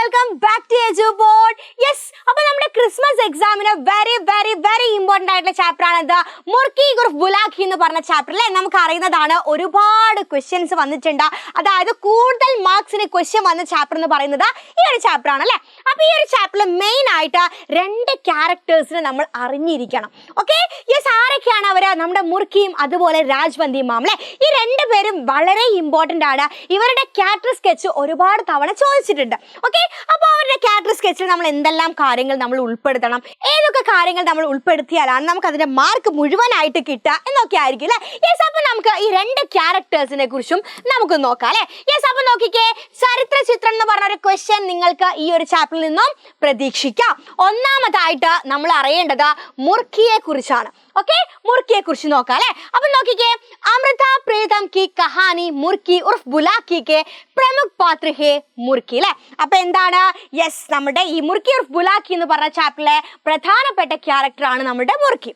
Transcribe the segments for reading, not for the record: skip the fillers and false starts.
welcome back to Eduport. Yes, അപ്പോൾ നമ്മുടെ Christmas എക്സാമിന് very important ആയിട്ടുള്ള ചാപ്റ്റർ ആണ് ഇത് മുർക്കി ഉർഫ് ബുലാക്കി എന്ന് പറഞ്ഞ ചാപ്റ്ററിലെ നമുക്ക് അറിയുന്നതാണ് ഒരുപാട് ക്വസ്റ്റ്യൻസ് വന്നിട്ടുണ്ട്. അതായത് കൂടുതൽ മാർക്സിന് ക്വസ്റ്റ്യൻ വന്ന ചാപ്റ്റർ എന്ന് പറയുന്നത് ഈ ഒരു ചാപ്റ്റർ ആണ് അല്ലേ. അപ്പോൾ ഈ ഒരു ചാപ്റ്ററിൽ മെയിൻ ആയിട്ട് രണ്ട് ക്യാരക്ടേഴ്സിനെ നമ്മൾ അറിഞ്ഞിരിക്കണം. ഓക്കെ, യെസ്, ആരൊക്കെയാണ് അവർ? നമ്മുടെ മുർക്കിയും അതുപോലെ രാജ്വന്തി മാം അല്ലേ. ഈ രണ്ട് പേരും വളരെ ഇമ്പോർട്ടൻ്റ് ആണ്. ഇവരുടെ ക്യാരക്ടർ സ്കെച്ച് ഒരുപാട് തവണ ചോദിച്ചിട്ടുണ്ട്. ഓക്കെ, അപ്പോൾ അവരുടെ ക്യാരക്ടർ സ്കെച്ചിൽ നമ്മൾ എന്തെല്ലാം കാര്യങ്ങൾ നമ്മൾ ഉൾപ്പെടുത്തണം, ഏതൊക്കെ കാര്യങ്ങൾ നമ്മൾ ഉൾപ്പെടുത്തിയാലാണ് നമുക്ക് അതിന്റെ മാർക്ക് മുഴുവനായിട്ട് കിട്ടുക എന്നൊക്കെ ആയിരിക്കും അല്ലേ. യെസ്, അപ്പോൾ നമുക്ക് ഈ രണ്ട് ക്യാരക്ടേഴ്സിനെ കുറിച്ചും നമുക്ക് നോക്കാം അല്ലേ. യെസ്, അപ്പോൾ നോക്കിക്കേ, ചരിത്ര ചിത്രം എന്ന് പറഞ്ഞ ഒരു ക്വസ്റ്റ്യൻ നിങ്ങൾക്ക് ഈ ഒരു ചാപ്റ്ററിൽ നിന്നും പ്രതീക്ഷിക്കാം. ഒന്നാമതായിട്ട് നമ്മൾ അറിയേണ്ടത് മുർക്കിയെ കുറിച്ചാണ്. ഓക്കെ, മുർക്കിയെ കുറിച്ച് നോക്കാം അല്ലെ. അപ്പൊ നോക്കിക്കേ, അമൃത പ്രീതം കി കഹാനി മുർക്കി ഉർഫ് ബുലാക്കി കെ പ്രമുഖ പാത്ര ഹേ മുർക്കി അല്ലെ. അപ്പൊ എന്താണ്? യെസ്, നമ്മുടെ ഈ മുർക്കി ഉർഫ് ബുലാക്കി എന്ന് പറഞ്ഞ ചാപ്റ്ററിലെ പ്രധാനപ്പെട്ട ക്യാരക്ടർ ആണ് നമ്മുടെ മുർക്കി.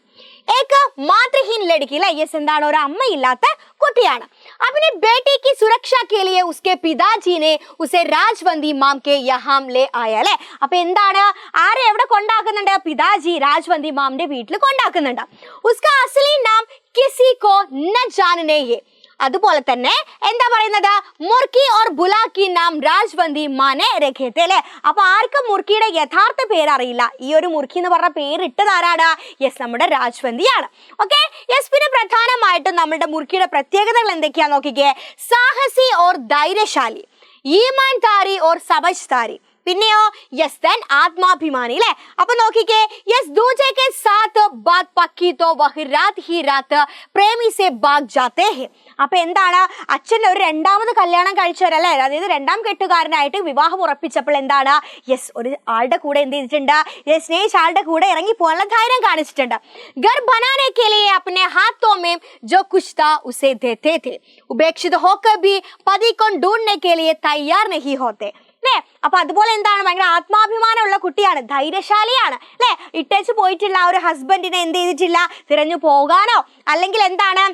एक मातृहीन लड़की है, ये संदान और अम्मा इलाता कुटियाना. अपने बेटे की सुरक्षा के लिए उसके पिताजी ने उसे राजवंदी माम के यहाँ ले आया ले. अब इंदाना आरे एवढा कोंडाकुन्नुंड पिताजी राजवंदी मामने വീട്ടിൽ കൊണ്ടാക്കുന്നുണ്ട്. उसका असली नाम किसी को न जानने है. അതുപോലെ തന്നെ എന്താ പറയുന്നത്, മുർക്കി ഓർ ബുലാക്കി നാം രാജ്വന്തി മാനെ രഖേത്തെ അല്ലേ. അപ്പൊ ആർക്കും മുർക്കിയുടെ യഥാർത്ഥ പേര് അറിയില്ല. ഈ ഒരു മുർക്കി എന്ന് പറഞ്ഞ പേരിട്ടത് ആരാണ്? യെസ്, നമ്മുടെ രാജ്വന്തിയാണ്. Okay, yes. പിന്നെ പ്രധാനമായിട്ടും നമ്മുടെ മുർക്കിയുടെ പ്രത്യേകതകൾ എന്തൊക്കെയാ നോക്കിക്കേ. സാഹസി ഓർ ധൈര്യശാലി, ഈമാൻദാരി ഓർ സമജ്ദാരി, പിന്നെയോ യെസ് ദെൻ ആത്മാഭിമാനി അല്ലേ. അപ്പൊ നോക്കിക്കേ, യെസ് ദൂജെ കെ സാത്ത് ബാത് പക്കി തോ വഹ് രാത് ഹി രാത് പ്രേമി സെ ഭാഗ് ജാത്തെ ഹെ. അപ്പൊ എന്താണ്, അച്ഛൻ ഒരു രണ്ടാമത് കല്യാണം കഴിച്ചവരല്ലേ, അതായത് രണ്ടാം കെട്ടുകാരനായിട്ട് വിവാഹം ഉറപ്പിച്ചപ്പോൾ എന്താണ്, യെസ് ഒരു ആളുടെ കൂടെ എന്ത് ചെയ്തിട്ടുണ്ട്, സ്നേഹിച്ച ആളുടെ കൂടെ ഇറങ്ങി പോകാനുള്ള ധൈര്യം കാണിച്ചിട്ടുണ്ട്. घर बनाने के लिए अपने हाथों में जो कुछ था उसे देते थे, ഉപേക്ഷിത होकर भी पति को ढूंढने के लिए तैयार नहीं होते അല്ലേ. അപ്പൊ അതുപോലെ എന്താണ്, ഭയങ്കര ആത്മാഭിമാനമുള്ള കുട്ടിയാണ്, ധൈര്യശാലിയാണ് അല്ലെ. ഇട്ടേച്ച് പോയിട്ടുള്ള ആ ഒരു ഹസ്ബൻഡിനെ എന്ത് ചെയ്തിട്ടില്ല, തിരഞ്ഞു പോകാനോ അല്ലെങ്കിൽ എന്താണ്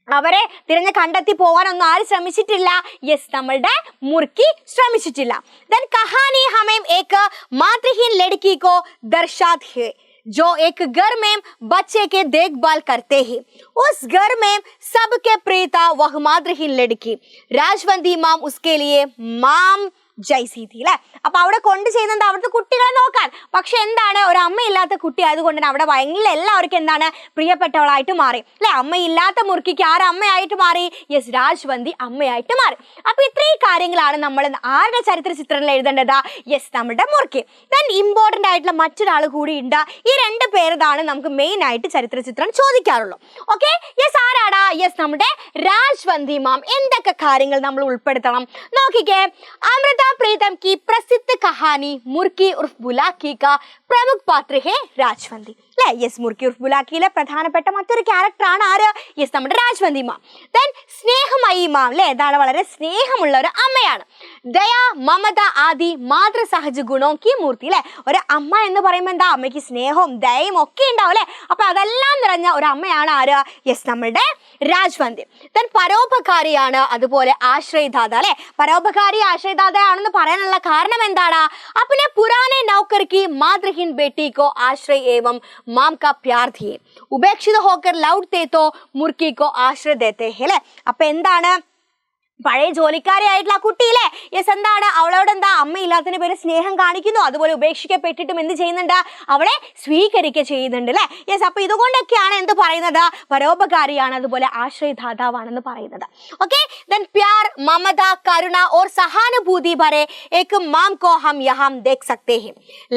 അവരെ തിരഞ്ഞ് കണ്ടെത്തി പോകാനൊന്നും ആരും ശ്രമിച്ചിട്ടില്ല. യെസ്, നമ്മളുടെ മുർക്കി ശ്രമിച്ചിട്ടില്ല. ദെൻ കഹാനി ഹമേം ഏക് മാതൃഹീൻ ലड़की को दर्शाती है जो एक घर में बच्चे के देखभाल करते हैं. उस घर में सबके प्रियता वह मातृहीन लड़की राजवंती माम उसके लिए माम ജയ്സി അല്ലേ. അപ്പൊ അവിടെ കൊണ്ട് ചെയ്യുന്നത് അവിടുത്തെ കുട്ടികളെ നോക്കാൻ. പക്ഷെ എന്താണ്, ഒരു അമ്മയില്ലാത്ത കുട്ടി ആയതുകൊണ്ട് തന്നെ അവിടെ ഭയങ്കര എല്ലാവർക്കും എന്താണ് പ്രിയപ്പെട്ടവളായിട്ട് മാറി അല്ലെ. അമ്മയില്ലാത്ത മുർക്കിക്ക് ആര് അമ്മയായിട്ട് മാറി? യെസ്, രാജ്വന്തി അമ്മയായിട്ട് മാറി. അപ്പൊ ഇത്രയും കാര്യങ്ങളാണ് നമ്മൾ ആരുടെ ചരിത്ര ചിത്രത്തിൽ എഴുതേണ്ടത്? യെസ്, നമ്മുടെ മുർക്കി. ദെൻ ഇമ്പോർട്ടൻ്റ് ആയിട്ടുള്ള മറ്റൊരാൾ കൂടി ഉണ്ട്. ഈ രണ്ട് പേരതാണ് നമുക്ക് മെയിൻ ആയിട്ട് ചരിത്ര ചിത്രം ചോദിക്കാറുള്ളൂ. ഓക്കെ, യെസ്, ആരാടാ? യെസ്, നമ്മുടെ രാജ്വന്തി മാം. എന്തൊക്കെ കാര്യങ്ങൾ നമ്മൾ ഉൾപ്പെടുത്തണം നോക്കിക്കേ. അമൃത प्रीतम की प्रसिद्ध कहानी मुर्की उर्फ बुलाकी का प्रमुख पात्र है राजवंती അല്ലേ. യെസ്, മുർക്കി ഉർഫ് ബുലാക്കിയിലെ പ്രധാനപ്പെട്ട മറ്റൊരു ക്യാരക്ടർ ആണ് ആര്? യെസ്, നമ്മുടെ രാജ്വന്തി മാം. ദെൻ സ്നേഹമയി മാം അല്ലേ, ഏതാണ് വളരെ സ്നേഹമുള്ള ഒരു അമ്മയാണ്. ദയ മമത ആദി മാതൃസഹജ ഗുണവും കി മൂർത്തി അല്ലേ. ഒരു അമ്മ എന്ന് പറയുമ്പോൾ എന്താ, അമ്മയ്ക്ക് സ്നേഹവും ദയയും ഒക്കെ ഉണ്ടാവും അല്ലേ. അപ്പൊ അതെല്ലാം നിറഞ്ഞ ഒരു അമ്മയാണ് ആര്? യെസ്, നമ്മളുടെ രാജ്വന്തി. ദെൻ പരോപകാരിയാണ്, അതുപോലെ ആശ്രയദാത അല്ലെ. പരോപകാരി ആശ്രയദാത ആണെന്ന് പറയാനുള്ള കാരണം എന്താണ്? अपने पुराने नौकर की मातृहीन बेटी को आश्रय एवं माम का प्यार दिए, ഉപേക്ഷിത होकर लौटते तो मुर्की को आश्रय देते हैं അല്ലെ. അപ്പൊ എന്താണ്, പഴയ ജോലിക്കാരിയായിട്ടുള്ള ആ കുട്ടിയില്ലേ, യെസ്, എന്താണ് അവളോട് എന്താ അമ്മയില്ലാത്തതിന് പേര് സ്നേഹം കാണിക്കുന്നു, അതുപോലെ ഉപേക്ഷിക്കപ്പെട്ടിട്ടും എന്ത് ചെയ്യുന്നുണ്ട്, അവളെ സ്വീകരിക്കുക ചെയ്യുന്നുണ്ട് അല്ലെ. യെസ്, അപ്പൊ ഇതുകൊണ്ടൊക്കെയാണ് എന്ത് പറയുന്നത്, പരോപകാരിയാണ്, അതുപോലെ ആശ്രയദാതാവാണെന്ന് പറയുന്നത്. ഓക്കെ, ദെൻ പ്യാർ മമത കരുണ और सहानुभूति भरे एक माम को हम यहाँ देख सकते हैं.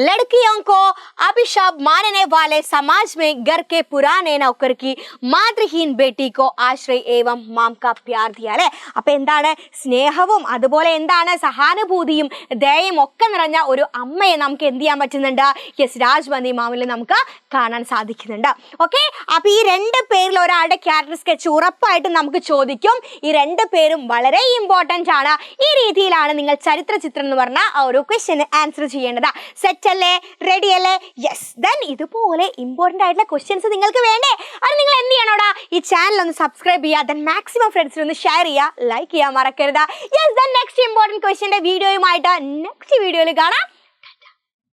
लड़कियों को अभिशाप मानने वाले समाज में घर के पुराने नौकर की मातृहीन बेटी को आश्रय एवं माम का प्यार दिया അല്ലെ. അപ്പൊ എന്താണ്, സ്നേഹവും അതുപോലെ എന്താണ് സഹാനുഭൂതിയും ദയയും ഒക്കെ നിറഞ്ഞ ഒരു അമ്മയെ നമുക്ക് എന്ത് ചെയ്യാൻ പറ്റുന്നുണ്ട്? യെസ്, രാജ്വന്തി മാമിൽ നമുക്ക് കാണാൻ സാധിക്കുന്നുണ്ട്. ഓക്കെ, അപ്പൊ ഈ രണ്ട് പേരിൽ ഒരാളുടെ ക്യാരക്ടർ സ്കെച്ച് ഉറപ്പായിട്ടും നമുക്ക് ചോദിക്കും. ഈ രണ്ട് പേരും വളരെ ഇമ്പോർട്ടൻ്റ് ആണ്. ഈ രീതിയിലാണ് നിങ്ങൾ ചരിത്ര ചിത്രം എന്ന് പറഞ്ഞ ആ ഒരു ക്വസ്റ്റ്യന് ആൻസർ ചെയ്യേണ്ടത്. സെറ്റ് അല്ലേ, റെഡി അല്ലേ? യെസ്. ദെൻ ഇതുപോലെ ഇമ്പോർട്ടൻ്റ് ആയിട്ടുള്ള ക്വസ്റ്റ്യൻസ് നിങ്ങൾക്ക് വേണ്ടേ? അത് നിങ്ങൾ എന്ത് ചെയ്യണോടാ, ഈ ചാനൽ ഒന്ന് സബ്സ്ക്രൈബ് ചെയ്യുക, ദെൻ മാക്സിമം ഫ്രണ്ട്സിനൊന്ന് ഷെയർ ചെയ്യുക, ലൈക്ക് ചെയ്യാൻ മറക്കരുത്. യെസ്, ദെൻ നെക്സ്റ്റ് ഇമ്പോർട്ടൻറ്റ് ക്വസ്റ്റ്യൻ്റെ വീഡിയോയുമായിട്ട് നെക്സ്റ്റ് വീഡിയോയിൽ കാണാം.